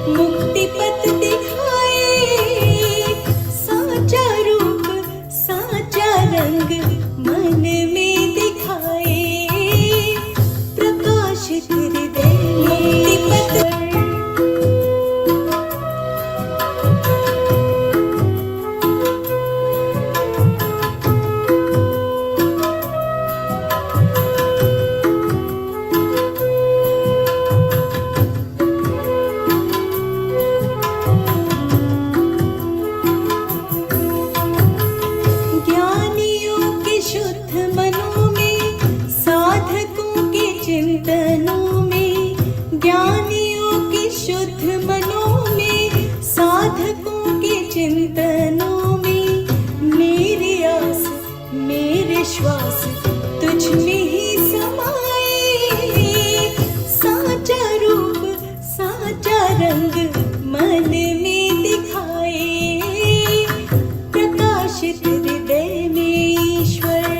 मुक्ति पथ दिखाए, साचा रूप साचा रंग मन में दिखाए, प्रकाशित हृदय मुक्ति पथ। ज्ञानियों के शुद्ध मनों में, साधकों के चिंतनों में, ज्ञानियों के शुद्ध मनों में, साधकों के चिंतनों में, मेरी आस मेरे श्वास तुझ में ही समाए, साचा रूप साचा रंग मन में दिखाए, प्रकाशित हृदय में ईश्वर।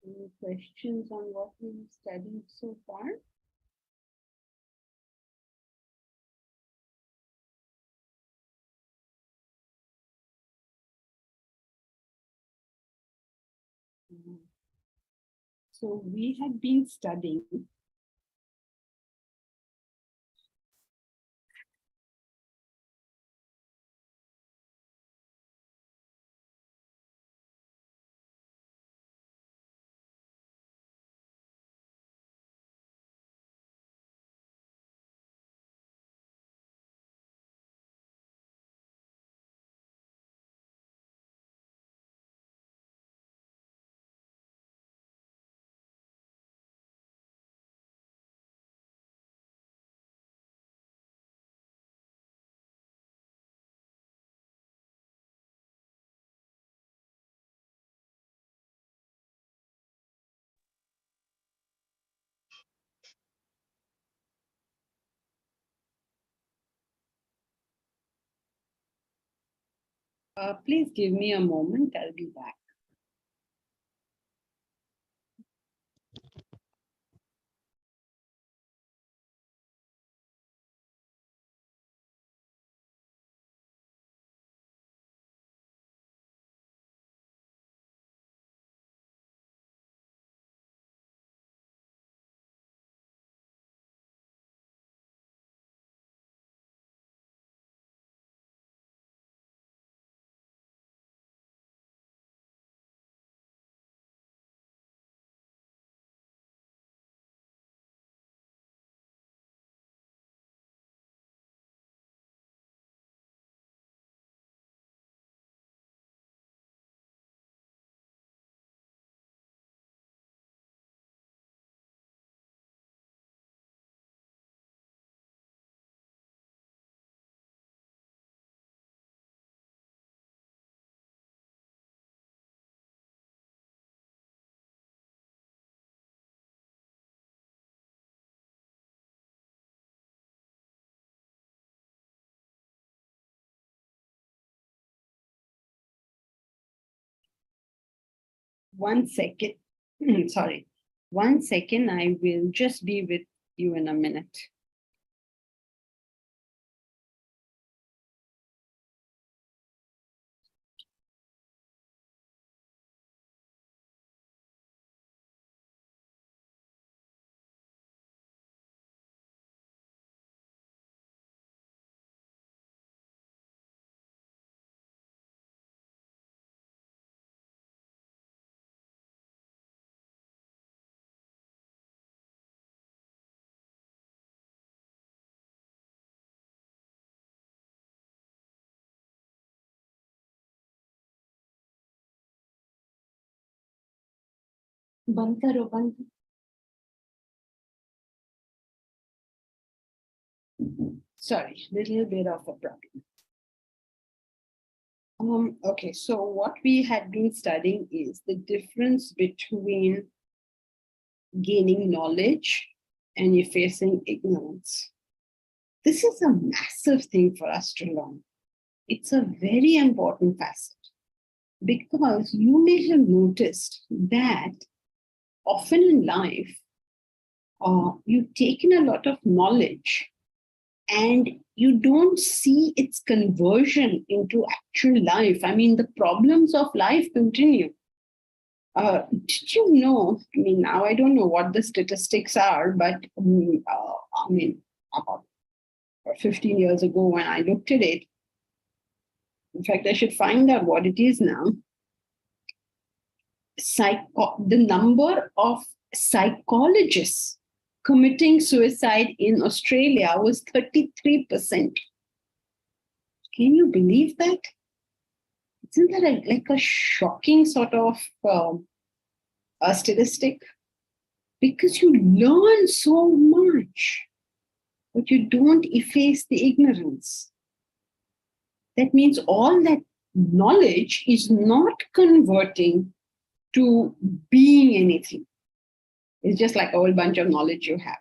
Any questions on what we've studied so far? So we had been studying please give me a moment, I'll be back. 1 second. Sorry. 1 second. I will just be with you in a minute. बंद करो, बंद. Sorry, little bit of a problem. Okay, so what we had been studying is the difference between gaining knowledge and effacing ignorance. This is a massive thing for us to learn. It's a very important facet because you may have noticed that often in life, you've taken a lot of knowledge and you don't see its conversion into actual life. I mean, the problems of life continue. Did you know, I mean, now I don't know what the statistics are, but I mean, about 15 years ago when I looked at it, in fact, I should find out what it is now. The number of psychologists committing suicide in Australia was 33%. Can you believe that? Isn't that like a shocking sort of a statistic? Because you learn so much, but you don't efface the ignorance. That means all that knowledge is not converting to being anything. It's just like a whole bunch of knowledge you have.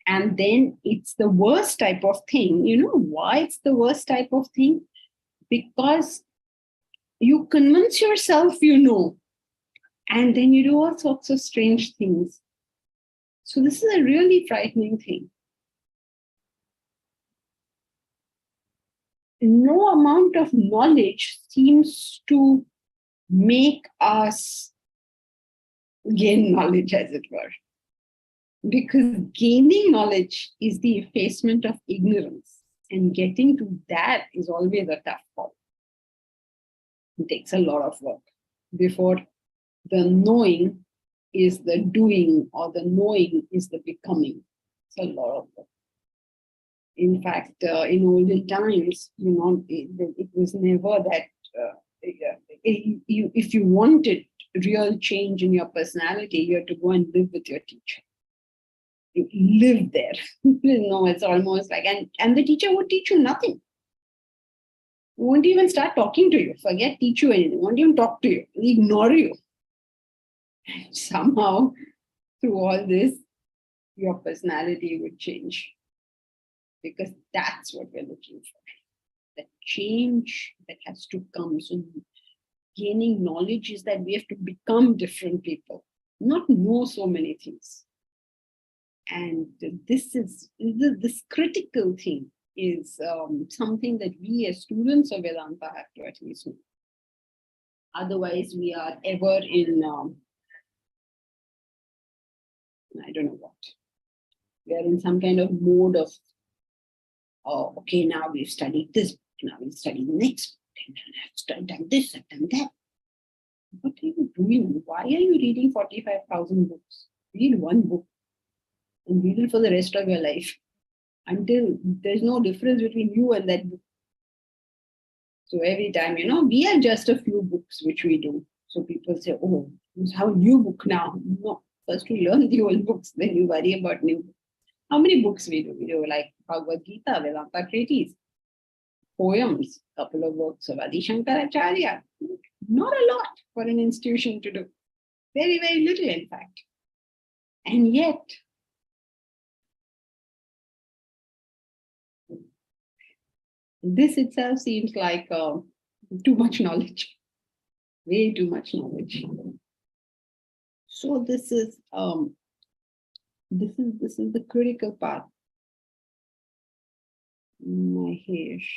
And then it's the worst type of thing. You know why it's the worst type of thing? Because you convince yourself you know, and then you do all sorts of strange things. So this is a really frightening thing. No amount of knowledge seems to make us gain knowledge, as it were. Because gaining knowledge is the effacement of ignorance. And getting to that is always a tough call. It takes a lot of work before the knowing is the doing, or the knowing is the becoming. It's a lot of work. In fact, in olden times, you know, it was never that if you wanted real change in your personality, you had to go and live with your teacher. You live there. You know, it's almost like, and the teacher would teach you nothing. Won't even start talking to you. Forget teach you anything. Won't even talk to you. Ignore you. Somehow, through all this, your personality would change. Because that's what we're looking for. The change that has to come. So gaining knowledge is that we have to become different people, not know so many things. And this critical thing is something that we as students of Vedanta have to at least know. Otherwise, we are ever in, I don't know what. We are in some kind of mode of, okay, now we've studied this, now we'll study the next book, and I've done this, I've done that. What are you doing? Why are you reading 45,000 books? Read one book and read it for the rest of your life until there's no difference between you and that book. So every time, you know, we have just a few books which we do. So people say, oh, you have a new book now. No, first we learn the old books, then you worry about new books. How many books we do? We do like Bhagavad Gita, Vedanta treatise, poems, couple of works of Adi Shankaracharya. Not a lot for an institution to do. Very, very little, in fact. And yet, this itself seems like too much knowledge. Way too much knowledge. So this is the critical part. Mahesh,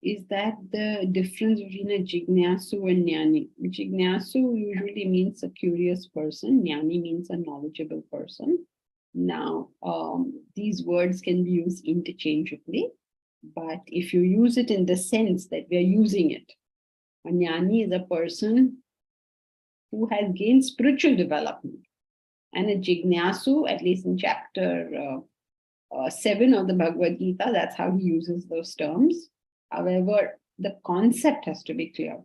is that the difference between a Jignasu and Jnani? Jignasu usually means a curious person. Jnani means a knowledgeable person. Now, these words can be used interchangeably, but if you use it in the sense that we are using it, a Jnani is a person who has gained spiritual development. And a Jignasu, at least in chapter 7 of the Bhagavad Gita, that's how he uses those terms. However, the concept has to be clear.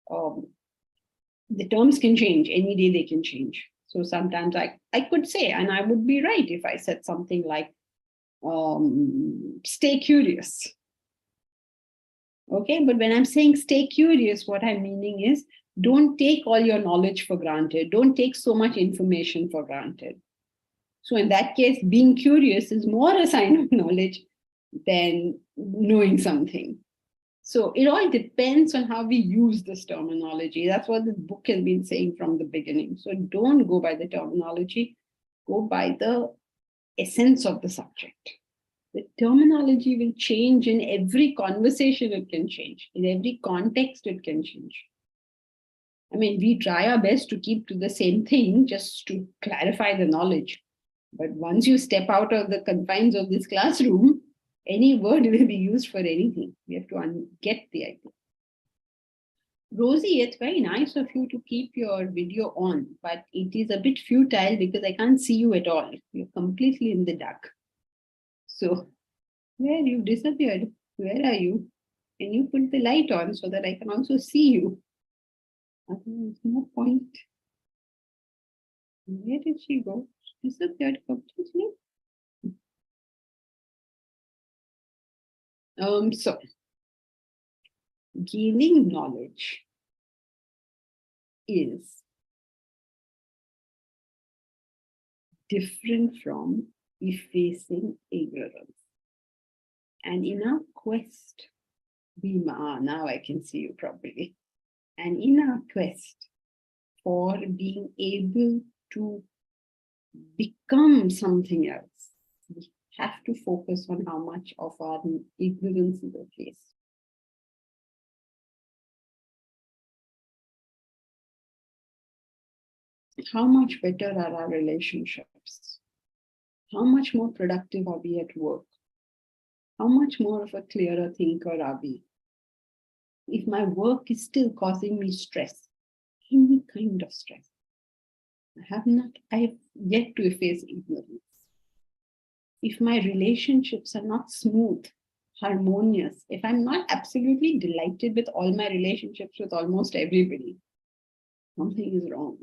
The terms can change, any day they can change. So sometimes I could say, and I would be right if I said something like, stay curious. Okay, but when I'm saying stay curious, what I'm meaning is don't take all your knowledge for granted. Don't take so much information for granted. So in that case, being curious is more a sign of knowledge than knowing something. So it all depends on how we use this terminology. That's what the book has been saying from the beginning. So don't go by the terminology, go by the essence of the subject. The terminology will change in every conversation, it can change. In every context, it can change. I mean, we try our best to keep to the same thing just to clarify the knowledge. But once you step out of the confines of this classroom, any word will be used for anything. We have to get the idea. Rosie, it's very nice of you to keep your video on, but it is a bit futile because I can't see you at all. You're completely in the dark. So, where you disappeared? Where are you? Can you put the light on so that I can also see you? There's no point. Where did she go? She disappeared completely. So, gaining knowledge is different from effacing ignorance. And in our quest, now I can see you properly. And in our quest for being able to become something else, we have to focus on how much of our ignorance is effaced. How much better are our relationships? How much more productive are we at work? How much more of a clearer thinker are we? If my work is still causing me stress, any kind of stress, I have yet to efface ignorance. If my relationships are not smooth, harmonious, if I'm not absolutely delighted with all my relationships with almost everybody, something is wrong.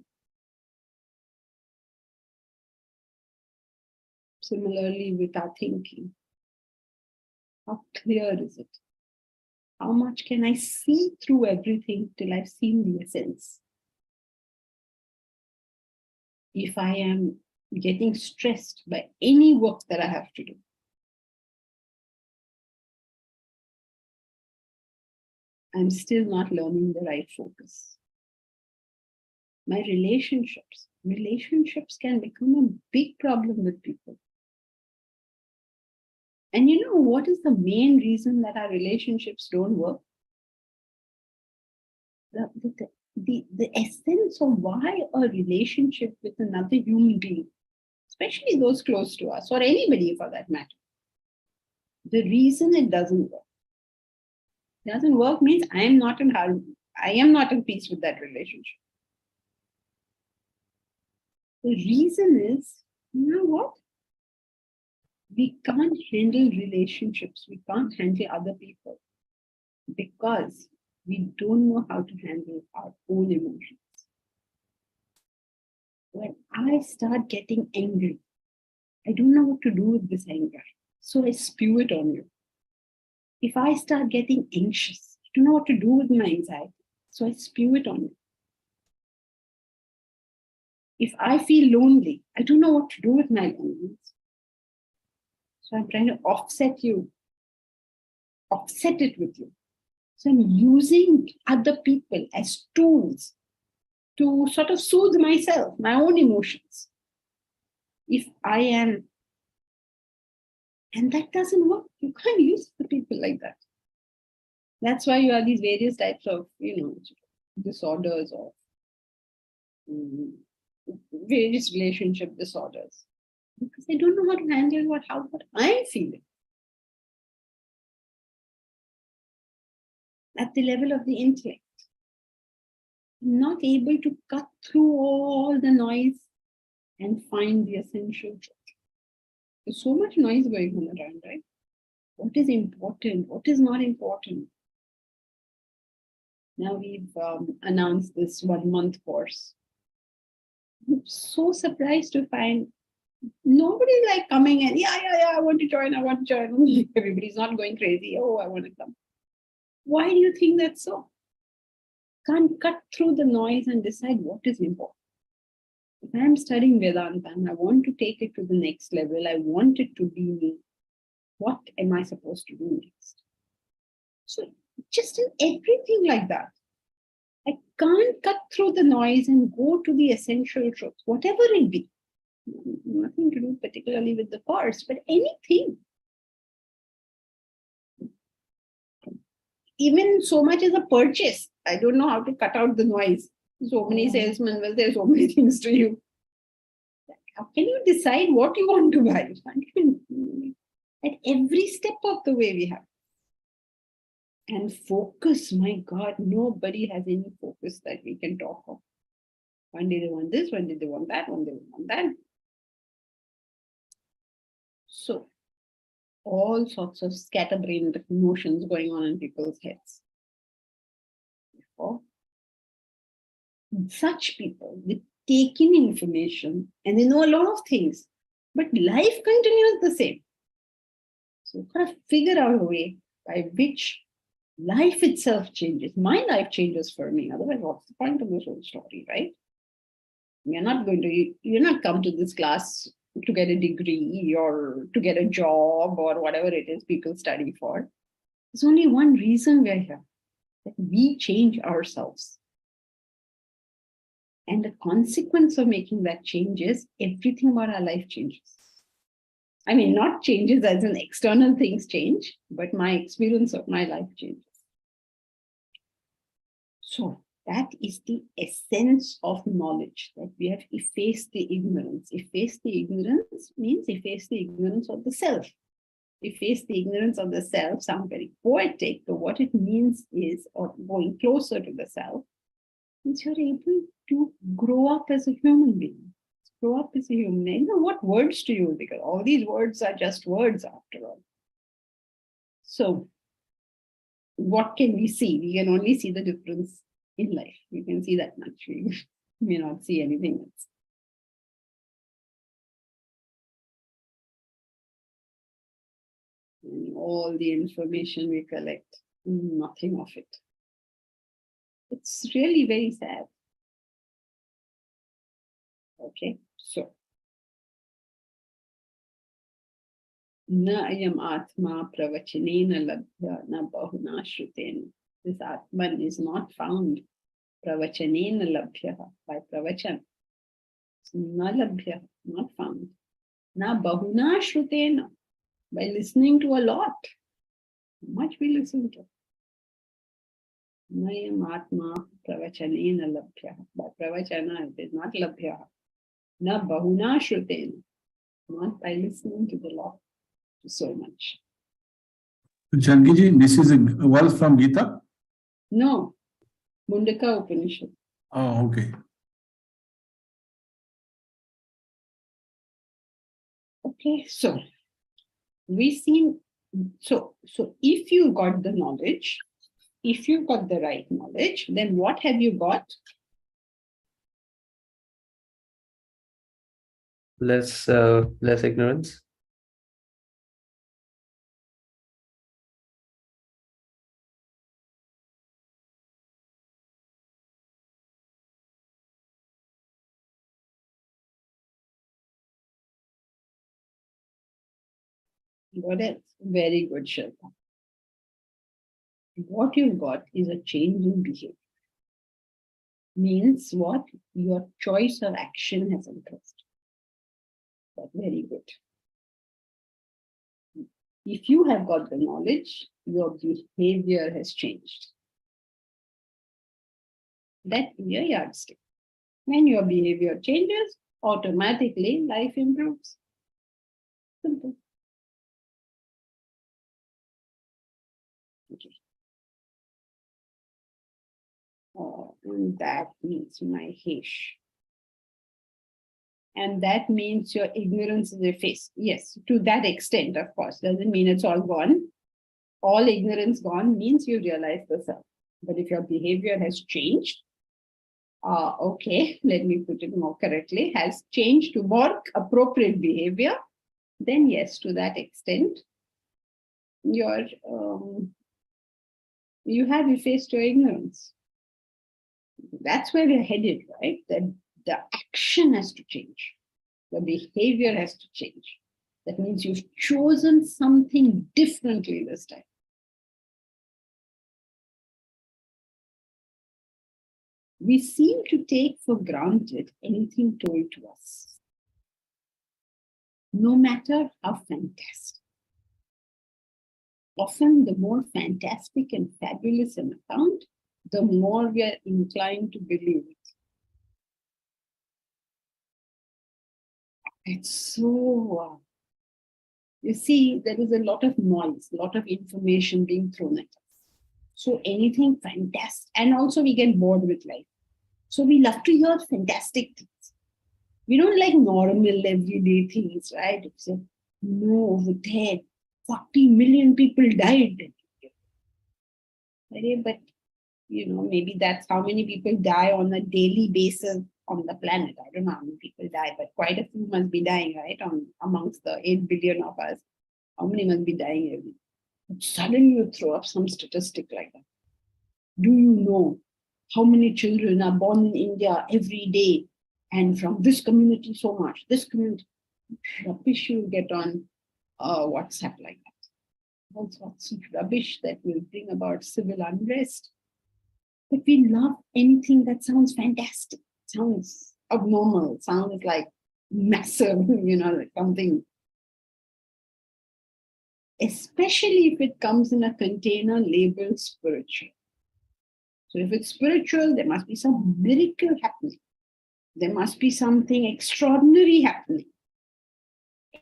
Similarly with our thinking, how clear is it? How much can I see through everything till I've seen the essence? If I am getting stressed by any work that I have to do, I'm still not learning the right focus. My relationships can become a big problem with people. And you know what is the main reason that our relationships don't work? The essence of why a relationship with another human being, especially those close to us, or anybody for that matter, the reason it doesn't work means I am not in peace with that relationship. The reason is, you know what? We can't handle relationships. We can't handle other people because we don't know how to handle our own emotions. When I start getting angry, I don't know what to do with this anger, so I spew it on you. If I start getting anxious, I don't know what to do with my anxiety, so I spew it on you. If I feel lonely, I don't know what to do with my loneliness, so I'm trying to offset it with you. So I'm using other people as tools to sort of soothe myself, my own emotions. If I am, and that doesn't work, you can't use the people like that. That's why you have these various types of, disorders or various relationship disorders, because they don't know how to handle what I'm feeling at the level of the intellect. Not able to cut through all the noise and find the essential truth. There's so much noise going on around, right? What is important? What is not important? Now we've announced this 1-month course. I'm so surprised to find nobody's like coming and yeah, I want to join. Everybody's not going crazy. Oh, I want to come. Why do you think that's so? Can't cut through the noise and decide what is important. If I'm studying Vedanta and I want to take it to the next level, I want it to be me. What am I supposed to do next? So just in everything like that, I can't cut through the noise and go to the essential truth, whatever it be. Nothing to do particularly with the course, but anything. Even so much as a purchase, I don't know how to cut out the noise. So many salesmen will say so many things to you. How can you decide what you want to buy? At every step of the way we have. And focus, my God, nobody has any focus that we can talk of. One day they want this, one day they want that, one day they want that. So, all sorts of scatterbrained notions going on in people's heads. Therefore, such people, they take in information and they know a lot of things, but life continues the same. So, you've got to figure out a way by which life itself changes. My life changes for me. Otherwise, what's the point of this whole story, right? You're not come to this class to get a degree or to get a job or whatever it is people study for. There's only one reason we're here, that we change ourselves. And the consequence of making that change is everything about our life changes. I mean, not changes as in external things change, but my experience of my life changes. So that is the essence of knowledge, that we have effaced the ignorance. Efface the ignorance means efface the ignorance of the self. Efface the ignorance of the self sounds very poetic, but what it means is, or going closer to the self, means you're able to grow up as a human being. Grow up as a human being. You know what words to use, because all these words are just words after all. So what can we see? We can only see the difference in life. We can see that much. We may not see anything else. And all the information we collect, nothing of it. It's really very sad. Okay, so na ayam atma pravachanena labhya na bahuna shrutena. This Atman is not found pravachanena labhya, by pravachan. It's na labhya, not found. Na bahuna shrutena, by listening to a lot. How much we listen to. Nayam atma pravachanena labhya. By pravachana, it is not labhya. Na bahuna shrutena, not by listening to the law so much. Janki, this is a verse from Gita? No, Mundaka Upanishad. Oh, okay. Okay, so we've seen, so if you got the knowledge, if you've got the right knowledge, then what have you got? Less ignorance. What else? Very good, Shilpa. What you've got is a change in behavior. means what? Your choice of action has increased. That's very good. If you have got the knowledge, your behavior has changed. That is your yardstick. When your behavior changes, automatically life improves. Simple. Okay. And that means Mahesh. And that means your ignorance is effaced. Yes, to that extent, of course. Doesn't mean it's all gone. All ignorance gone means you realize the self. But if your behavior has changed, okay, let me put it more correctly, has changed to more appropriate behavior, then yes, to that extent, you have effaced your ignorance. That's where we're headed, right? That the action has to change. The behavior has to change. That means you've chosen something differently this time. We seem to take for granted anything told to us, no matter how fantastic. Often, the more fantastic and fabulous an account, the more we are inclined to believe it. It's so, you see, there is a lot of noise, a lot of information being thrown at us. So anything fantastic, and also we get bored with life. So we love to hear fantastic things. We don't like normal everyday things, right? It's a, no, over there, 40 million people died. But, you know, maybe that's how many people die on a daily basis on the planet. I don't know how many people die, but quite a few must be dying, right? Amongst the 8 billion of us, how many must be dying every day? But suddenly you throw up some statistic like that. Do you know how many children are born in India every day? And from this community, so much, this community, rubbish you get on WhatsApp like that. What's rubbish that will bring about civil unrest. But we love anything that sounds fantastic, sounds abnormal, sounds like massive, you know, like something. Especially if it comes in a container labeled spiritual. So if it's spiritual, there must be some miracle happening. There must be something extraordinary happening.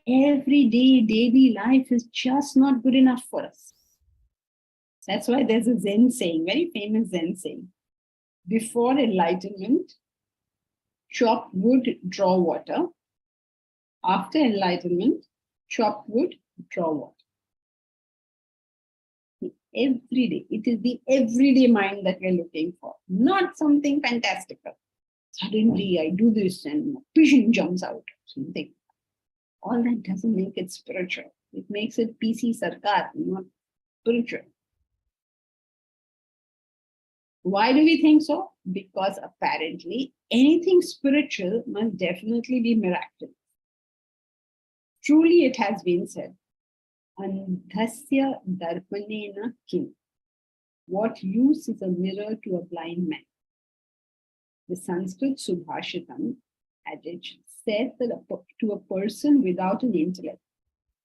Everyday, daily life is just not good enough for us. That's why there's a Zen saying, very famous Zen saying, before enlightenment, chop wood, draw water. After enlightenment, chop wood, draw water. Every day, it is the everyday mind that we're looking for, not something fantastical. Suddenly I do this and vision jumps out, something. All that doesn't make it spiritual. It makes it PC Sarkar, not spiritual. Why do we think so? Because apparently anything spiritual must definitely be miraculous. Truly, it has been said, Andhasya darpanena kim. What use is a mirror to a blind man? The Sanskrit Subhashitam adage says that to a person without an intellect,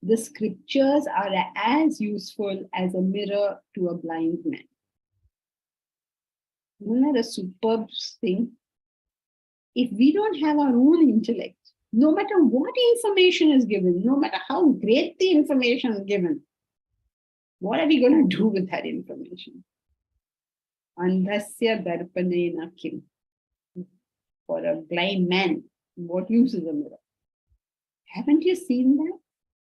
the scriptures are as useful as a mirror to a blind man. Isn't that a superb thing? If we don't have our own intellect, no matter what information is given, no matter how great the information is given, what are we going to do with that information? Andhasya darpanena kim. For a blind man, what use is a mirror? Haven't you seen that?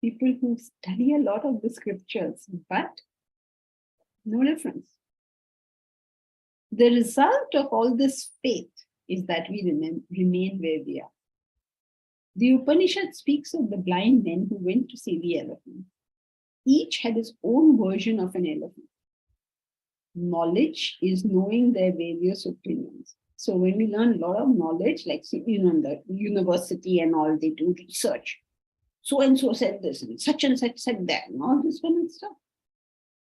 People who study a lot of the scriptures, but no difference. The result of all this faith is that we remain where we are. The Upanishad speaks of the blind men who went to see the elephant. Each had his own version of an elephant. Knowledge is knowing their various opinions. So when we learn a lot of knowledge, like, you know, in the university and all, they do research. So-and-so said this, and such said that, and all this kind of stuff.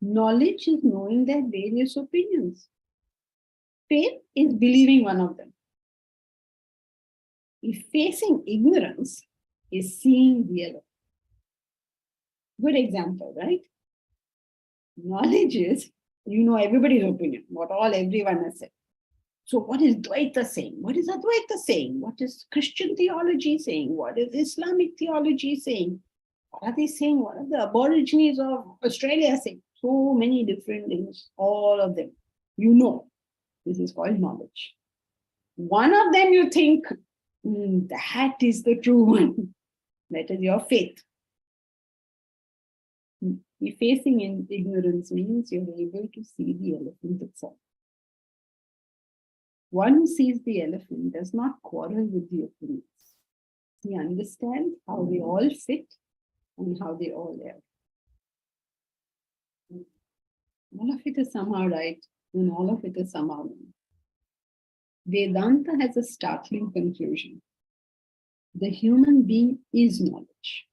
Knowledge is knowing their various opinions. Faith is believing one of them. Effacing ignorance is seeing the other. Good example, right? Knowledge is, you know everybody's opinion, what all everyone has said. So what is Dvaita saying? What is Advaita saying? What is Christian theology saying? What is Islamic theology saying? What are they saying? What are the Aborigines of Australia saying? So many different things, all of them. You know, this is called knowledge. One of them you think, that is the true one. That is your faith. Effacing in ignorance means you're able to see the elephant itself. One who sees the elephant does not quarrel with the opinions. He understands how they all fit and how they all are. All of it is somehow right, and all of it is somehow wrong. Vedanta has a startling conclusion. The human being is knowledge.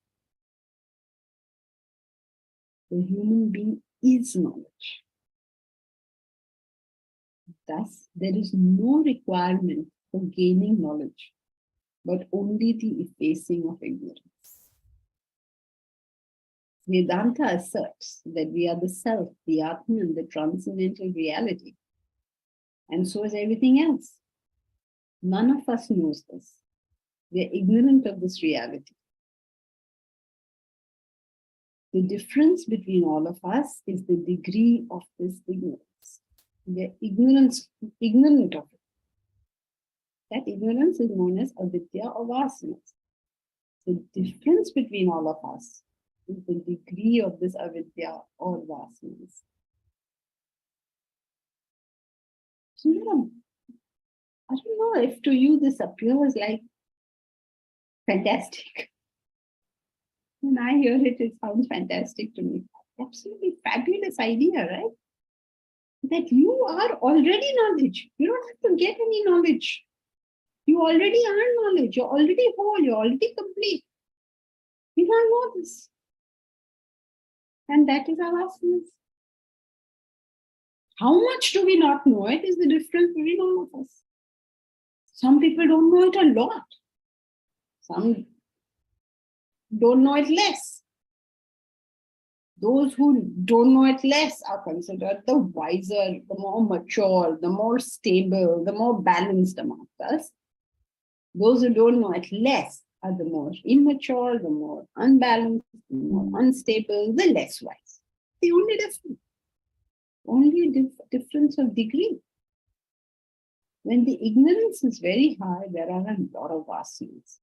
The human being is knowledge. Thus, there is no requirement for gaining knowledge, but only the effacing of ignorance. Vedanta asserts that we are the self, the Atman, the transcendental reality, and so is everything else. None of us knows this. We are ignorant of this reality. The difference between all of us is the degree of this ignorance. We are ignorant of it. That ignorance is known as avidya or vasanas. The difference between all of us is the degree of this avidya or vasanas. So, I don't know if to you this appears like fantastic. When I hear it, it sounds fantastic to me. Absolutely fabulous idea, right? That you are already knowledge. You don't have to get any knowledge. You already are knowledge. You're already whole. You're already complete. We don't know this. And that is our essence. How much do we not know it is the difference between all of us. Some people don't know it a lot. Some don't know it less. Those who don't know it less are considered the wiser, the more mature, the more stable, the more balanced among us. Those who don't know it less are the more immature, the more unbalanced, the more unstable, the less wise. The only difference. Only difference of degree. When the ignorance is very high, there are a lot of vasanas.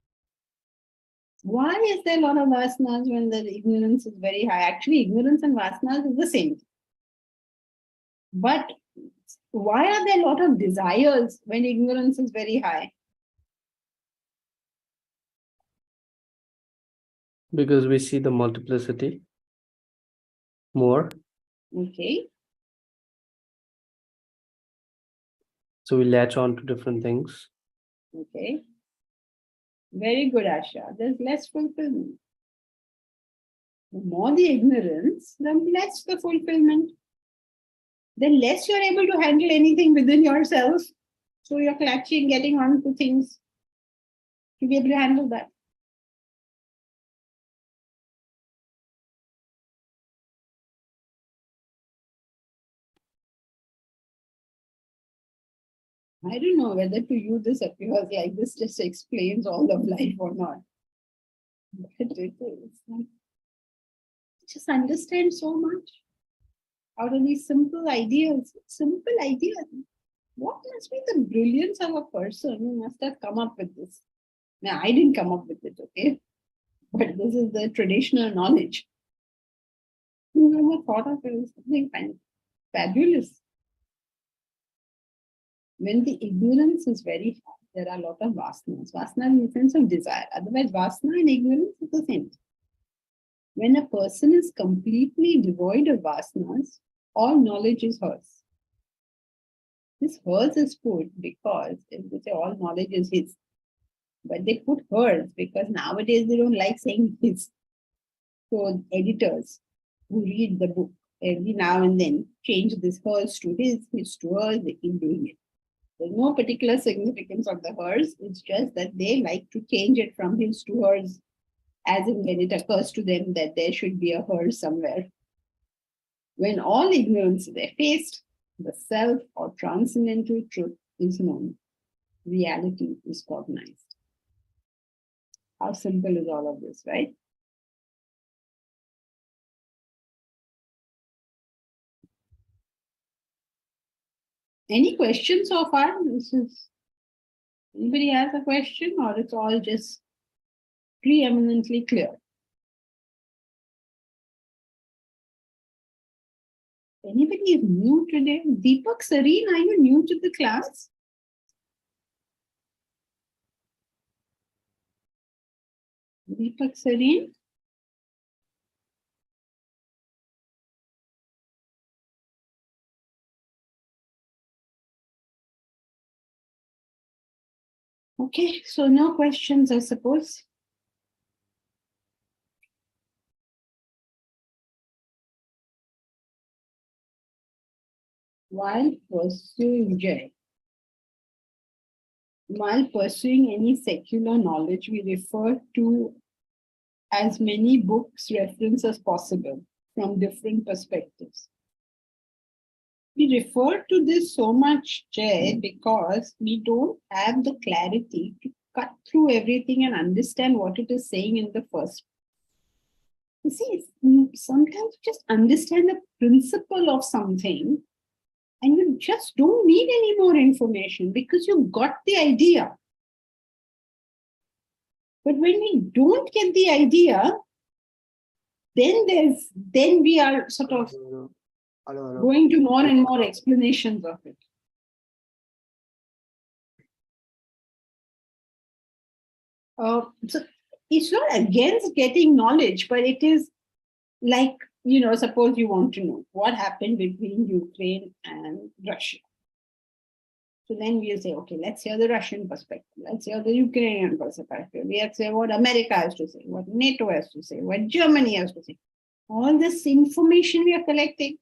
Why is there a lot of vasanas when the ignorance is very high? Actually, ignorance and vasanas is the same. But why are there a lot of desires when ignorance is very high? Because we see the multiplicity more. Okay. So we latch on to different things. Okay. Very good, Asha. There's less fulfillment. The more the ignorance, the less the fulfillment. The less you're able to handle anything within yourself. So you're clutching, getting on to things to be able to handle that. I don't know whether to you this appears like this just explains all of life or not. But it is like, just understand so much out of these simple ideas. Simple ideas. What must be the brilliance of a person who must have come up with this? Now, I didn't come up with it, okay? But this is the traditional knowledge. Whoever thought of it is something fabulous. When the ignorance is very high, there are a lot of vasanas. Vasana in the sense of desire. Otherwise, vasana and ignorance is the same. When a person is completely devoid of vasanas, all knowledge is hers. This hers is put because if they say all knowledge is his, but they put hers because nowadays they don't like saying his. So editors who read the book every now and then change this hers to his to hers, they keep doing it. There's no particular significance of the hers. It's just that they like to change it from his to hers, as in when it occurs to them that there should be a her somewhere. When all ignorance is effaced, the self or transcendental truth is known. Reality is cognized. How simple is all of this, right? Any questions so far? Anybody has a question, or it's all just preeminently clear? Anybody is new today? Deepak Sareen, are you new to the class? Deepak Sareen? Okay, so no questions, I suppose. While pursuing any secular knowledge, we refer to as many books reference as possible from different perspectives. We refer to this so much, Jay, because we don't have the clarity to cut through everything and understand what it is saying in the first. You see, sometimes just understand the principle of something and you just don't need any more information because you got the idea. But when we don't get the idea, then we are sort of going to more and more explanations of it. So it's not against getting knowledge, but it is like, suppose you want to know what happened between Ukraine and Russia. So then we say, okay, let's hear the Russian perspective. Let's hear the Ukrainian perspective. Let's hear what America has to say, what NATO has to say, what Germany has to say. All this information we are collecting.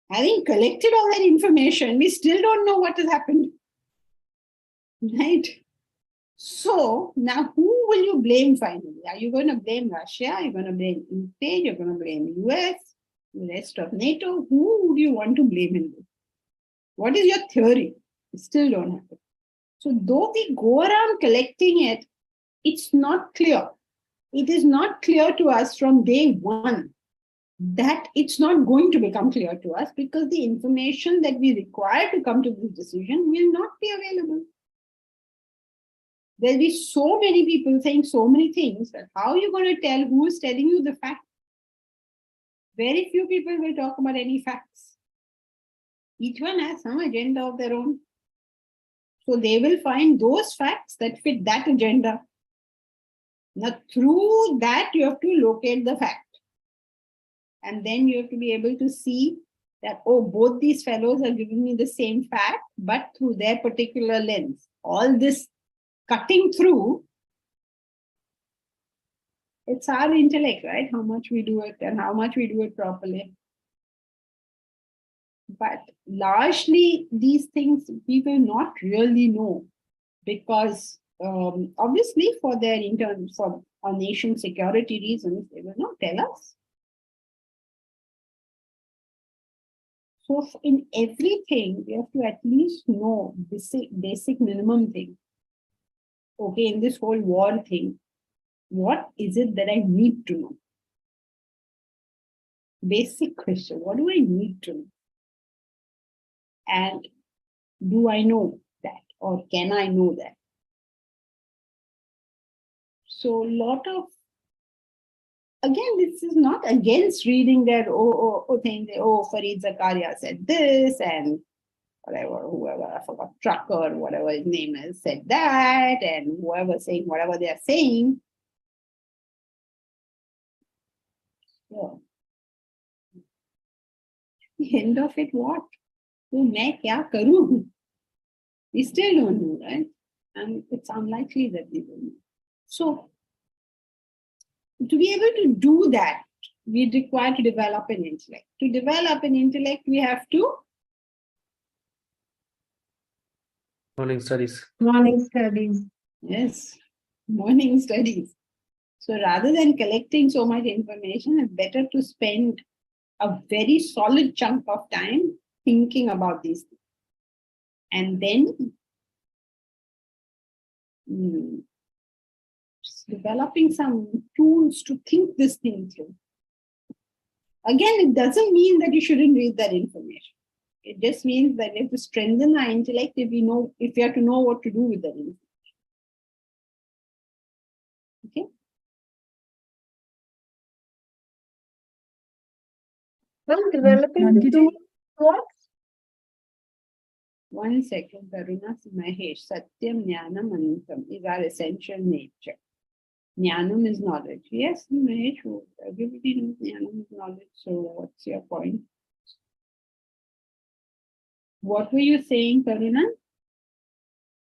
Having collected all that information, we still don't know what has happened. Right? So now who will you blame finally? Are you going to blame Russia? Are you going to blame Ukraine? You're going to blame US, the rest of NATO? Who do you want to blame in this? What is your theory? We still don't have it. So though we go around collecting it, it's not clear. It is not clear to us from day one that it's not going to become clear to us because the information that we require to come to this decision will not be available. There'll be so many people saying so many things that how are you going to tell who is telling you the fact? Very few people will talk about any facts. Each one has some agenda of their own. So they will find those facts that fit that agenda. Now through that, you have to locate the fact. And then you have to be able to see that, oh, both these fellows are giving me the same fact, but through their particular lens. All this cutting through, it's our intellect, right? How much we do it and how much we do it properly. But largely, these things we will not really know because obviously for our nation's security reasons, they will not tell us. So in everything, we have to at least know basic minimum thing. Okay, in this whole war thing, what is it that I need to know? Basic question, what do I need to know? And do I know that or can I know that? So a lot of, again, this is not against reading their thing. Farid Zakaria said this and whatever, whoever, I forgot, Trucker, whatever his name is, said that, and whoever saying whatever they are saying. So, the end of it, what? So, मैं क्या करूं? We still don't know, right? And it's unlikely that we will know. So, to be able to do that, we require to develop an intellect. To develop an intellect, we have to Morning studies. Morning studies. Yes, morning studies. So rather than collecting so much information, it's better to spend a very solid chunk of time thinking about these things. And then developing some tools to think this thing through. Again, it doesn't mean that you shouldn't read that information. It just means that we have to strengthen our intellect if we have to know what to do with that information. Okay. Well, developing the tool, what? One second, Karuna Mahesh. Satyam Jnanam Anantam is our essential nature. Jnanam is knowledge. Yes, Mahesh, everybody knows Jnanam is knowledge. So what's your point? What were you saying, Karuna?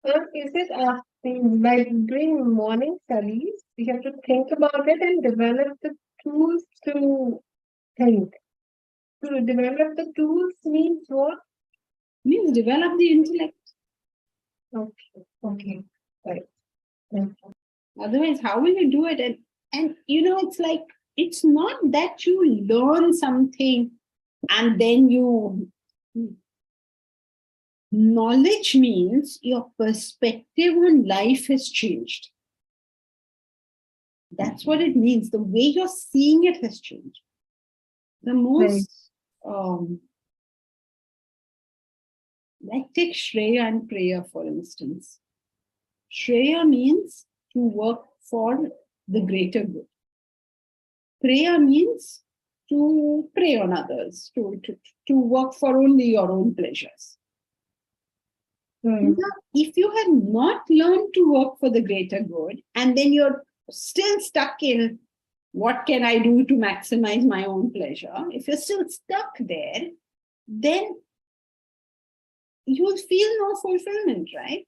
Is it by doing morning studies, we have to think about it and develop the tools to think. To develop the tools means what? Means develop the intellect. Okay, right. Thank you. Otherwise, how will you do it? And it's like, it's not that you learn something and then you... Knowledge means your perspective on life has changed. That's what it means. The way you're seeing it has changed. The most, like take Shreya and Prayer, for instance. Shreya means to work for the greater good. Prayer means to pray on others, to work for only your own pleasures. Now, if you have not learned to work for the greater good, and then you're still stuck in what can I do to maximize my own pleasure, if you're still stuck there, then you will feel no fulfillment, right?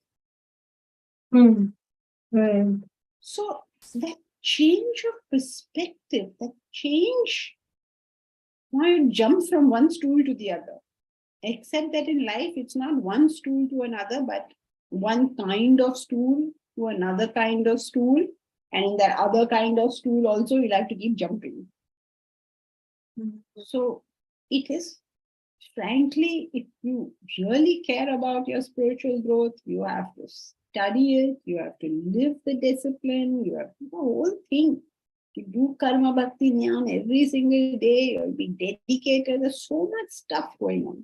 Right. So that change of perspective, that change, now you jump from one stool to the other. Except that in life, it's not one stool to another, but one kind of stool to another kind of stool. And in that other kind of stool also, you'll have to keep jumping. So it is, frankly, if you really care about your spiritual growth, you have to study it, you have to live the discipline, you have to do the whole thing. To do karma bhakti jnana every single day, you'll be dedicated. There's so much stuff going on.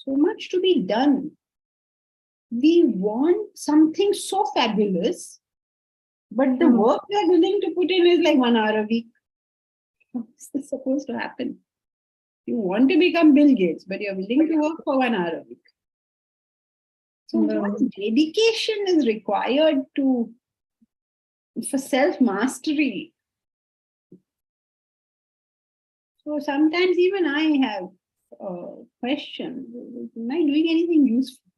So much to be done. We want something so fabulous, but the work we're willing to put in is like 1 hour a week. How is this supposed to happen? You want to become Bill Gates, but you're willing to work for 1 hour a week. So what dedication is required for self-mastery? So sometimes even I have questions. Am I doing anything useful?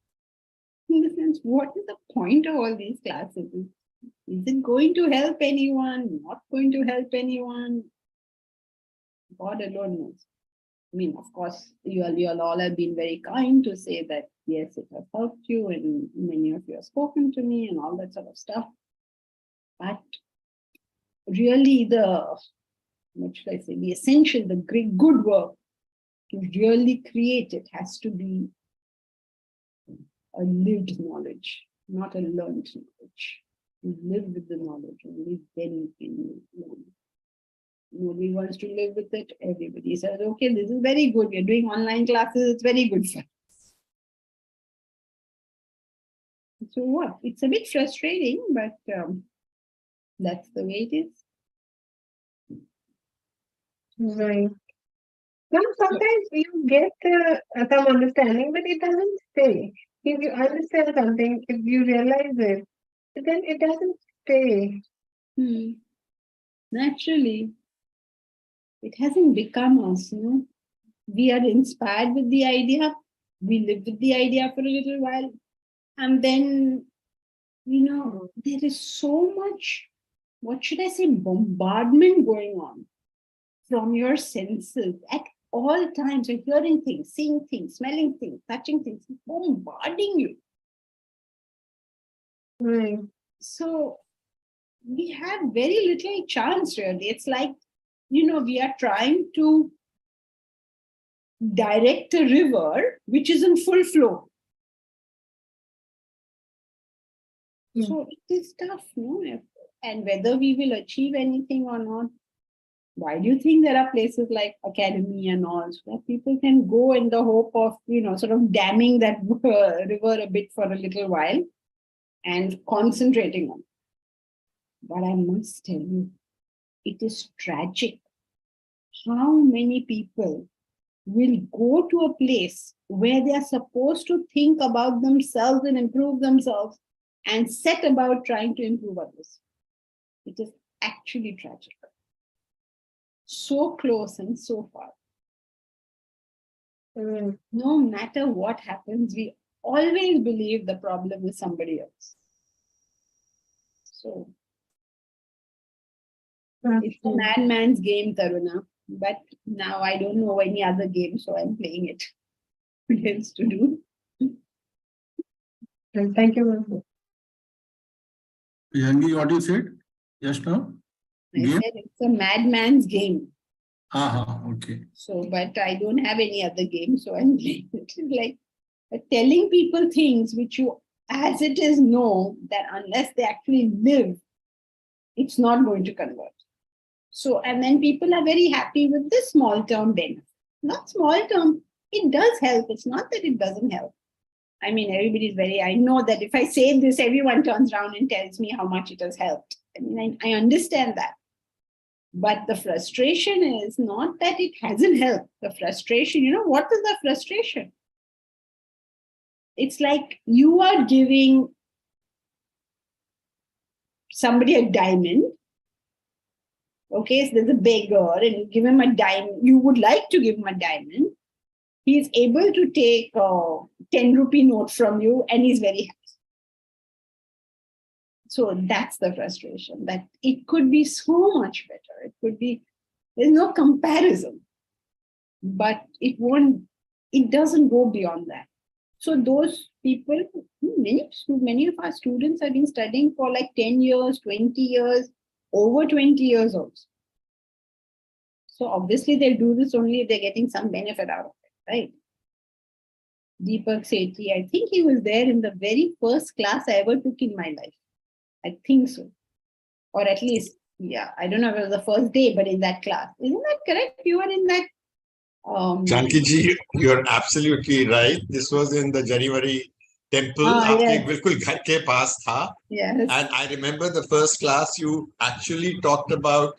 In the sense, what is the point of all these classes? Is it going to help anyone? Not going to help anyone? God alone knows. I mean, of course, you all have been very kind to say that, yes, it has helped you, and many of you have spoken to me and all that sort of stuff. But really what should I say, the essential, the great good work to really create it has to be a lived knowledge, not a learned knowledge. You live with the knowledge, only then can you learn. Nobody wants to live with it. Everybody says, okay, this is very good. We're doing online classes. It's very good for us. So what? It's a bit frustrating, but that's the way it is. Right. Well, sometimes you get some understanding, but it doesn't stay. If you understand something, if you realize it, then it doesn't stay. Naturally, it hasn't become us, We are inspired with the idea. We live with the idea for a little while. And then, there is so much, what should I say, bombardment going on from your senses at all times. You're hearing things, seeing things, smelling things, touching things, bombarding you. Right. So we had very little chance, really. It's like, we are trying to direct a river which is in full flow. So it is tough, no? And whether we will achieve anything or not. Why do you think there are places like Academy and all, so that people can go in the hope of, sort of damming that river a bit for a little while and concentrating on it? But I must tell you, it is tragic how many people will go to a place where they are supposed to think about themselves and improve themselves and set about trying to improve others. It is actually tragic. So close and so far. No matter what happens, we always believe the problem is somebody else. So it's a madman's game, Taruna. But now I don't know any other game, so I'm playing it. What else to do? Thank you very much. Janki, what you said just now? I Game? said it's a madman's game. Okay. So, but I don't have any other game, so I'm playing it. It's like telling people things which you, as it is, know that unless they actually live, it's not going to convert. So, and then people are very happy with this small term benefit. Not small term, it does help. It's not that it doesn't help. I mean, everybody's I know that if I say this, everyone turns around and tells me how much it has helped. I mean, I understand that. But the frustration is not that it hasn't helped. The frustration, what is the frustration? It's like you are giving somebody a diamond. Okay, so there's a beggar and you give him a diamond. You would like to give him a diamond. He's able to take a 10 rupee note from you and he's very happy. So that's the frustration, that it could be so much better. It could be, there's no comparison, but it doesn't go beyond that. So those people, many of our students have been studying for like 10 years, 20 years, over 20 years also. So obviously they'll do this only if they're getting some benefit out of it, right? Deepak Sethi, I think he was there in the very first class I ever took in my life. I think so. Or at least, yeah, I don't know if it was the first day, but in that class. Isn't that correct? You were in that. Janki ji, you're absolutely right. This was in the January temple. Yes. Bilkul ghar ke paas tha. Yes. And I remember the first class you actually talked about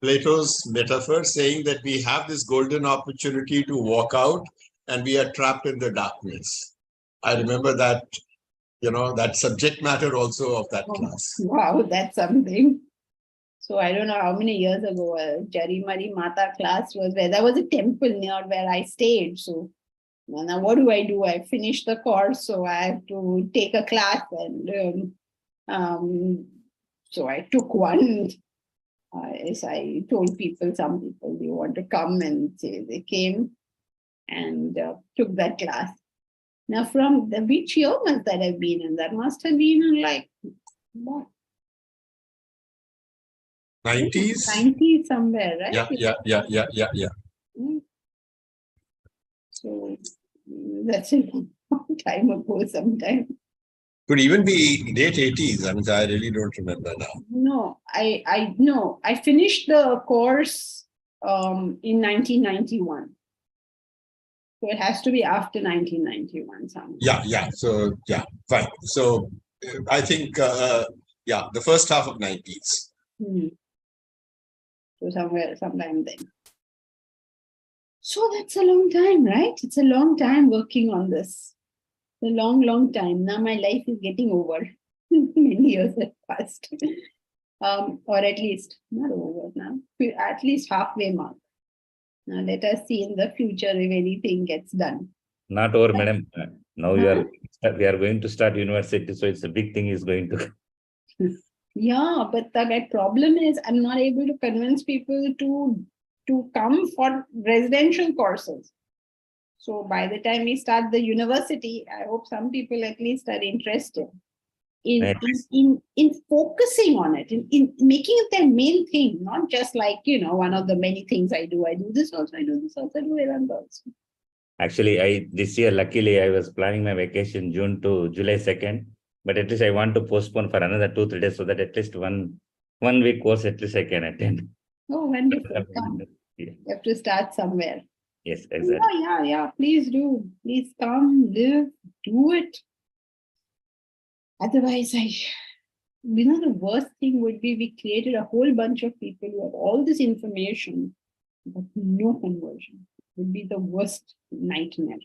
Plato's metaphor, saying that we have this golden opportunity to walk out and we are trapped in the darkness. I remember that, that subject matter also of that class. Wow, that's something. So I don't know how many years ago, Jarimari Mata class was where there was a temple near where I stayed. So now what do? I finished the course, so I have to take a class, and so I took one. As I told people, some people, they want to come, and they came and took that class. Now, from which year must that have been? And that must have been like what? 90s? 90s somewhere, right? Yeah. So that's a long time ago sometime. Could even be late 80s. I really don't remember now. No, I finished the course in 1991. So it has to be after 1991 somehow. Yeah. So, yeah, fine. So I think, the first half of 90s. So sometime then. So that's a long time, right? It's a long time working on this. It's a long time. Now my life is getting over. Many years have passed. Or at least, not over now, at least halfway mark. Now let us see in the future if anything gets done. Not over, madam. Now we are going to start university, so it's a big thing is going to. Yeah, but the problem is I'm not able to convince people to come for residential courses. So by the time we start the university, I hope some people at least are interested in focusing on it, in making it their main thing, not just like, one of the many things I do. I do this also, I do this also, I do Vedanta also. Actually, this year, luckily, I was planning my vacation June to July 2nd, but at least I want to postpone for another 2-3 days so that at least one week course at least I can attend. Oh, wonderful. Come. Yeah. You have to start somewhere. Yes, exactly. Yeah. Please do. Please come, live, do it. Otherwise, the worst thing would be we created a whole bunch of people who have all this information, but no conversion. It would be the worst nightmare.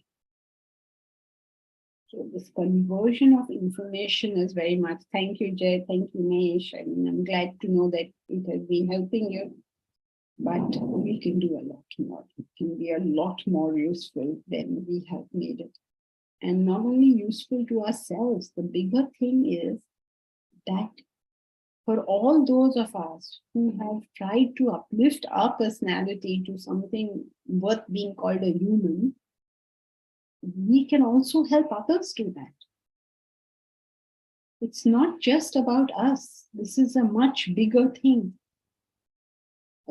So this conversion of information is very much. Thank you, Jay. Thank you, Mesh. I mean, I'm glad to know that it has been helping you. But we can do a lot more. It can be a lot more useful than we have made it. And not only useful to ourselves, the bigger thing is that for all those of us who have tried to uplift our personality to something worth being called a human, we can also help others do that. It's not just about us. This is a much bigger thing.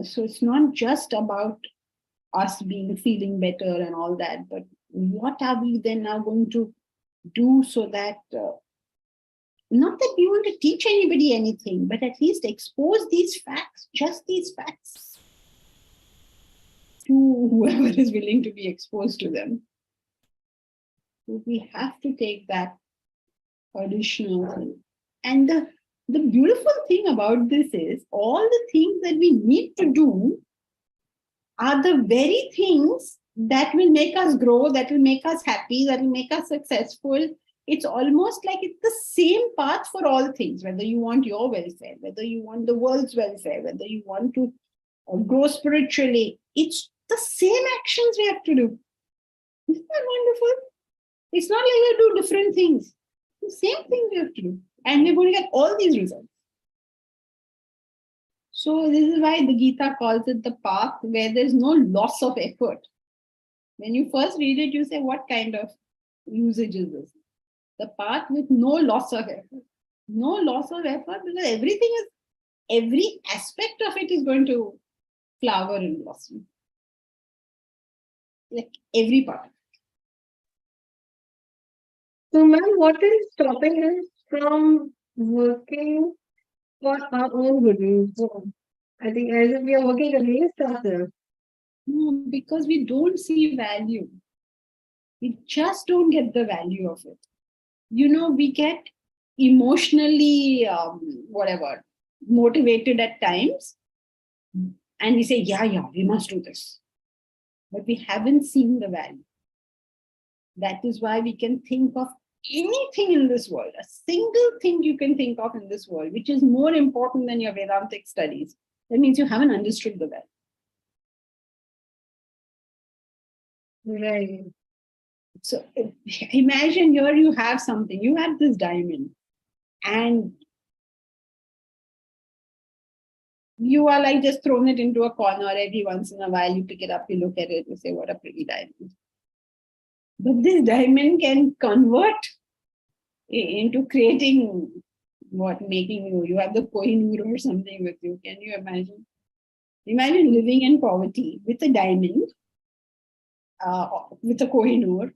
So it's not just about us feeling better and all that, but what are we then now going to do so that, not that we want to teach anybody anything, but at least expose these facts, just these facts, to whoever is willing to be exposed to them. So we have to take that additional thing. And the beautiful thing about this is all the things that we need to do are the very things that will make us grow, that will make us happy, that will make us successful. It's almost like it's the same path for all things, whether you want your welfare, whether you want the world's welfare, whether you want to grow spiritually. It's the same actions we have to do. Isn't that wonderful? It's not like we do different things. The same thing we have to do. And we're going to get all these results. So this is why the Gita calls it the path where there's no loss of effort. When you first read it, you say, what kind of usage is this? The path with no loss of effort. No loss of effort, because every aspect of it is going to flower and blossom. Like every part. So, ma'am, what is stopping us from working for our own good? So, I think as if we are working against ourselves. No, because we don't see value. We just don't get the value of it. We get emotionally, motivated at times. And we say, yeah, we must do this. But we haven't seen the value. That is why we can think of anything in this world, a single thing you can think of in this world, which is more important than your Vedantic studies. That means you haven't understood the value. Right. So imagine here you have something, you have this diamond, and you are like just thrown it into a corner. Every once in a while you pick it up, you look at it, you say, what a pretty diamond. But this diamond can convert into creating making you have the Kohinoor or something with you. Can you imagine? Imagine living in poverty with a diamond, with a Kohinoor.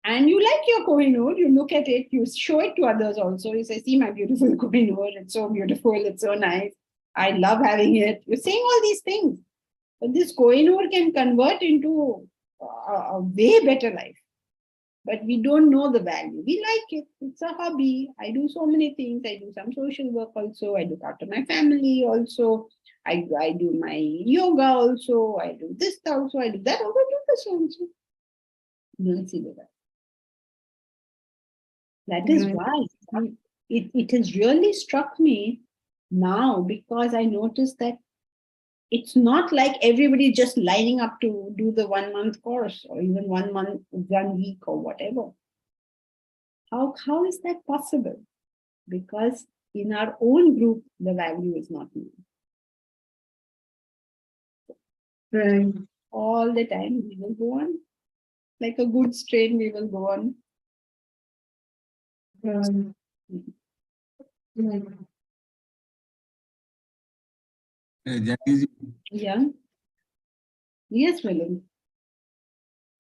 And you like your Kohinoor, you look at it, you show it to others also. You say, see my beautiful Kohinoor, it's so beautiful, it's so nice. I love having it. You're saying all these things. But this Kohinoor can convert into a way better life. But we don't know the value. We like it. It's a hobby. I do so many things. I do some social work also. I look after my family also. I do my yoga also. I do this also. I do that also. I do this also. You don't see the value. That is why it has really struck me now, because I noticed that it's not like everybody just lining up to do the 1 month course or even 1 month, 1 week or whatever. How is that possible? Because in our own group, the value is not known. Right. All the time we will go on. Like a good strain, we will go on. Mm. Janki ji, Yeah. Yes, William.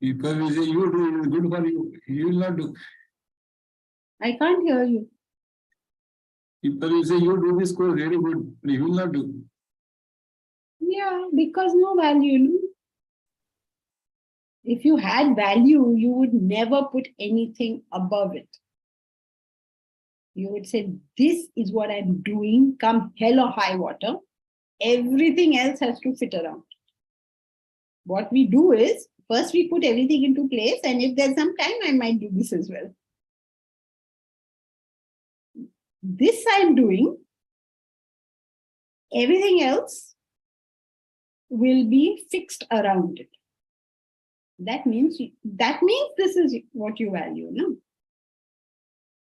people will say you do it is good for you. You will not do. I can't hear you. People will say you do this course very good, but you will not do. Yeah, because no value. No? If you had value, you would never put anything above it. You would say, this is what I'm doing, come hell or high water. Everything else has to fit around. What we do is, first we put everything into place, and if there's some time, I might do this as well. This I'm doing, everything else will be fixed around it. That means this is what you value, no?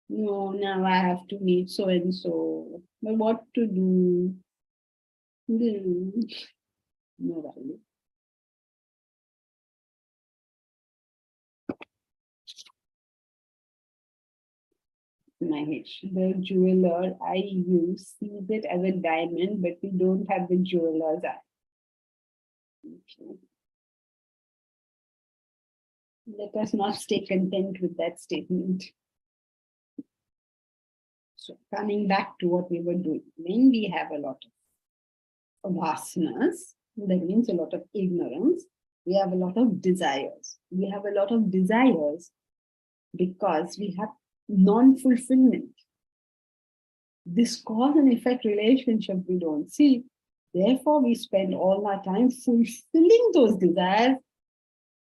No, now I have to meet so and so. But what to do? No value. Mahesh, the jeweler I use sees it as a diamond, but we don't have the jeweler's eye. Okay. Let us not stay content with that statement. So coming back to what we were doing, when we have a lot of vasanas, that means a lot of ignorance, we have a lot of desires. We have a lot of desires because we have non-fulfillment. This cause and effect relationship we don't see. Therefore, we spend all our time fulfilling those desires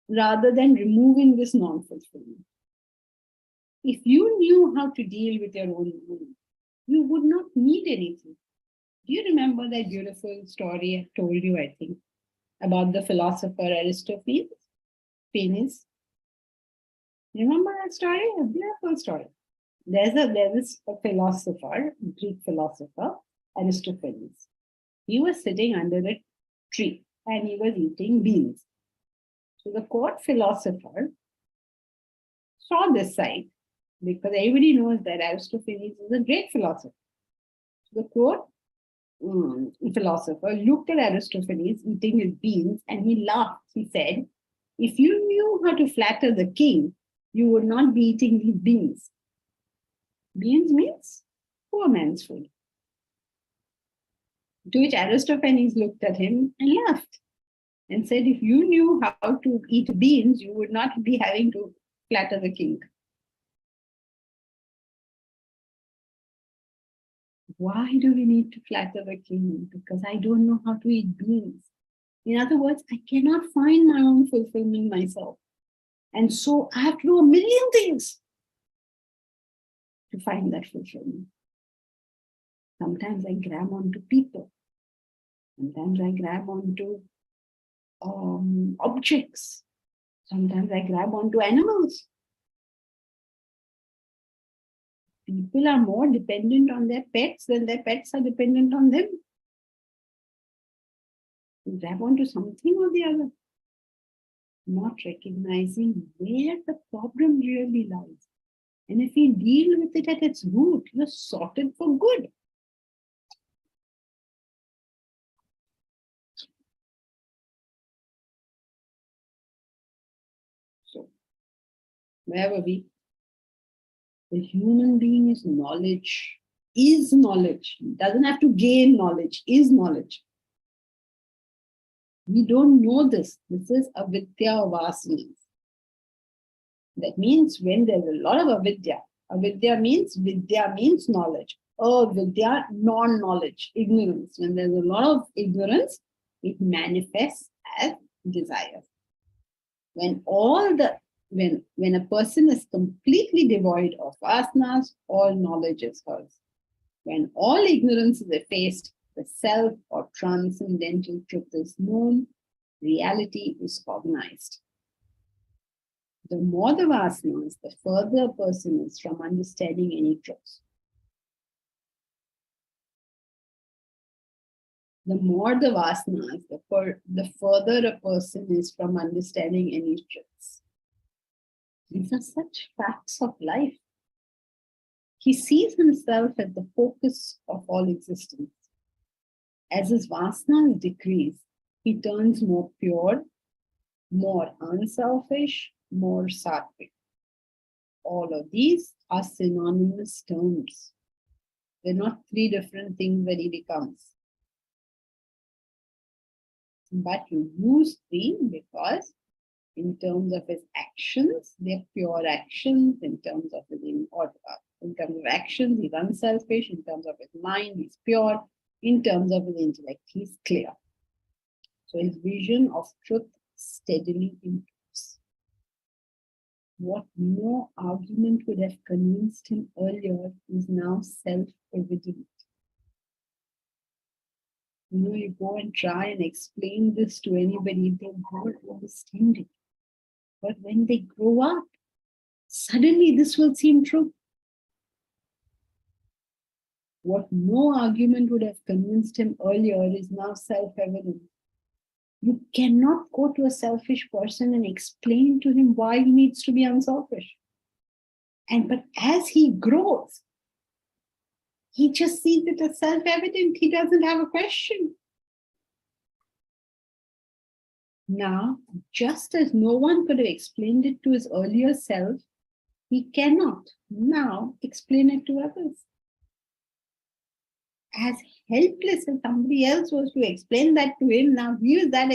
rather than removing this non-fulfillment. If you knew how to deal with your own mind, you would not need anything. Do you remember that beautiful story I told you, I think, about the philosopher Aristophanes? Remember that story? A beautiful story. There's a philosopher, Greek philosopher, Aristophanes. He was sitting under a tree and he was eating beans. So the court philosopher saw this sight because everybody knows that Aristophanes is a great philosopher. So the court philosopher looked at Aristophanes eating his beans and he laughed. He said, if you knew how to flatter the king, you would not be eating these beans. Beans means poor man's food. To which Aristophanes looked at him and laughed and said, if you knew how to eat beans, you would not be having to flatter the king. Why do we need to flatter the king? Because I don't know how to eat beans. In other words, I cannot find my own fulfillment myself. And so I have to do a million things to find that fulfillment. Sometimes I grab onto people. Sometimes I grab onto objects. Sometimes I grab onto animals. People are more dependent on their pets than their pets are dependent on them. You grab onto something or the other, not recognizing where the problem really lies. And if we deal with it at its root, you're sorted for good. So, where were we? The human being is knowledge, doesn't have to gain knowledge, is knowledge. We don't know this. This is avidya vasanas. That means when there's a lot of vidya means knowledge. Avidya, non-knowledge, ignorance. When there's a lot of ignorance, it manifests as desire. When when a person is completely devoid of vasanas, all knowledge is hers. When all ignorance is effaced, the self or transcendental truth is known, reality is cognized. The more the vasanas, the further a person is from understanding any truth. The more the vasanas, the further a person is from understanding any truths. These are such facts of life. He sees himself as the focus of all existence. As his vasanas decrease, he turns more pure, more unselfish, more sattvic. All of these are synonymous terms. They're not three different things that he becomes. But you use three because in terms of his actions, they're pure actions. In terms of actions, he's unselfish. In terms of his mind, he's pure. In terms of his intellect, he's clear. So his vision of truth steadily improves. What no argument would have convinced him earlier is now self-evident. You go and try and explain this to anybody, they won't understand it. But when they grow up, suddenly this will seem true. What no argument would have convinced him earlier is now self-evident. You cannot go to a selfish person and explain to him why he needs to be unselfish. But as he grows, he just sees it as self-evident. He doesn't have a question. Now, just as no one could have explained it to his earlier self, he cannot now explain it to others. As helpless as somebody else was to explain that to him, now he is that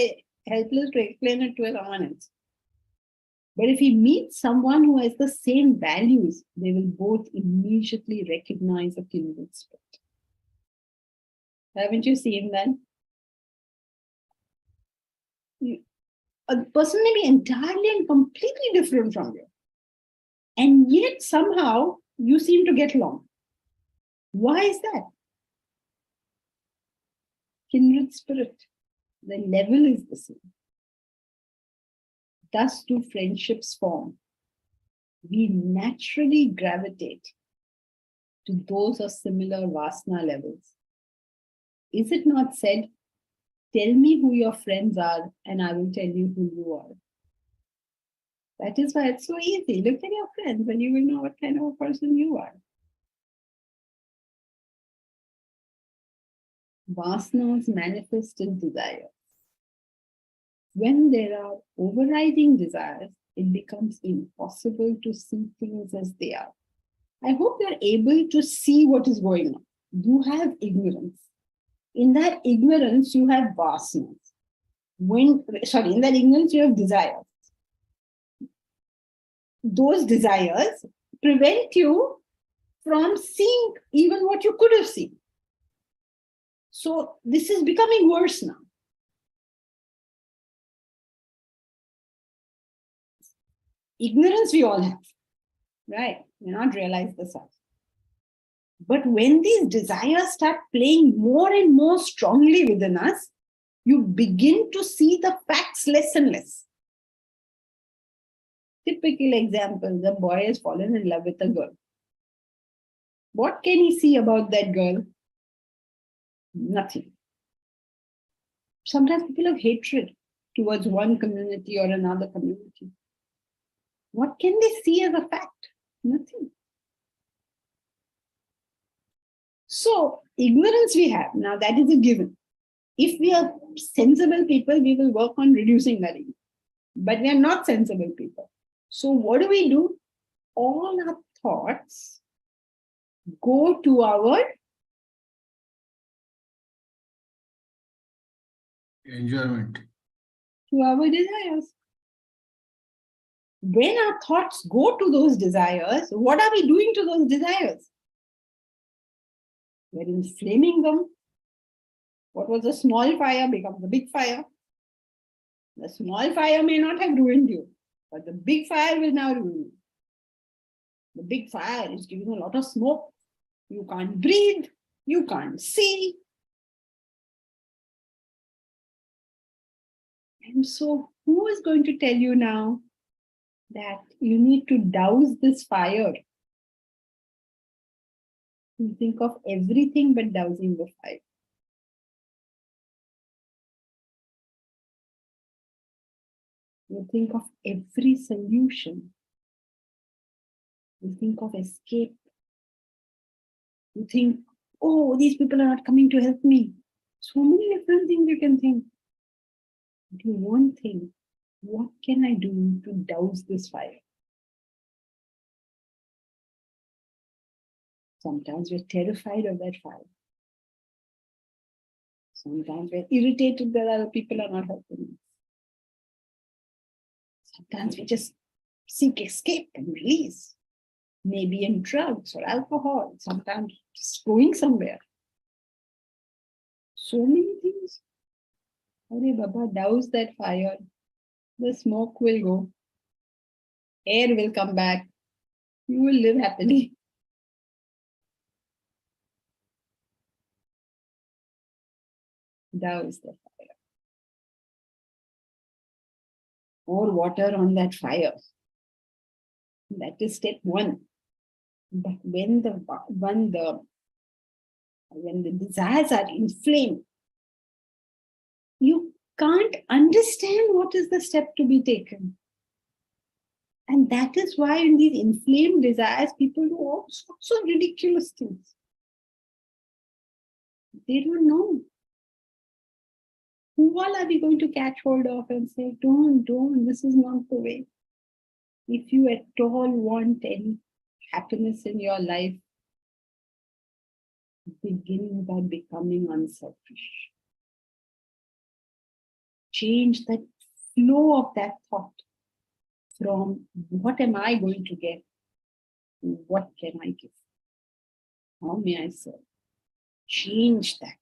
helpless to explain it to someone else. But if he meets someone who has the same values, they will both immediately recognize a kindred spirit. Haven't you seen that? A person may be entirely and completely different from you. And yet somehow you seem to get along. Why is that? Kindred spirit. The level is the same. Thus do friendships form. We naturally gravitate to those of similar vasana levels. Is it not said, tell me who your friends are and I will tell you who you are? That is why it's so easy. Look at your friends and you will know what kind of a person you are. Vasanas manifest in desires. When there are overriding desires, it becomes impossible to see things as they are. I hope you're able to see what is going on. You have ignorance. In that ignorance, you have vasanas. In that ignorance, you have desires. Those desires prevent you from seeing even what you could have seen. So this is becoming worse now. Ignorance we all have, right? We not realize this out. But when these desires start playing more and more strongly within us, you begin to see the facts less and less. Typical example, the boy has fallen in love with a girl. What can he see about that girl? Nothing. Sometimes people have hatred towards one community or another community. What can they see as a fact? Nothing. So, ignorance we have. Now, that is a given. If we are sensible people, we will work on reducing that ignorance. But we are not sensible people. So, what do? All our thoughts go to our Enjoyment. To our desires. When our thoughts go to those desires, what are we doing to those desires? We're inflaming them. What was a small fire becomes a big fire. The small fire may not have ruined you, but the big fire will now ruin you. The big fire is giving a lot of smoke. You can't breathe. You can't see. And so, who is going to tell you now that you need to douse this fire? You think of everything but dousing the fire. You think of every solution. You think of escape. You think, oh, these people are not coming to help me. So many different things you can think. But you won't think, what can I do to douse this fire? Sometimes we're terrified of that fire. Sometimes we're irritated that other people are not helping us. Sometimes we just seek escape and release. Maybe in drugs or alcohol, sometimes just going somewhere. So many things. Hare Baba, douse that fire. The smoke will go. Air will come back. You will live happily. Douse the fire. Pour water on that fire. That is step one. But when the desires are inflamed, you can't understand what is the step to be taken. And that is why in these inflamed desires, people do all sorts of ridiculous things. They don't know. Who all are we going to catch hold of and say, don't, this is not the way. If you at all want any happiness in your life, begin by becoming unselfish. Change the flow of that thought from what am I going to get to what can I give? How may I serve? Change that.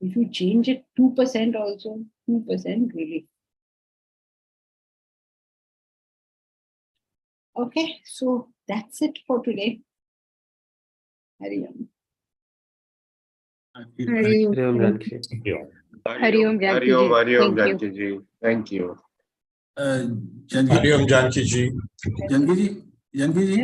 If you change it 2% also, 2% relief. Okay, so that's it for today. Hari Om. Hari Om. Hari Om, Janki. Thank you. Hari Om, Hari Om, Hari Om, Thank you. Janki ji. Thank you. Janki Hari Om Janki ji. Janki ji,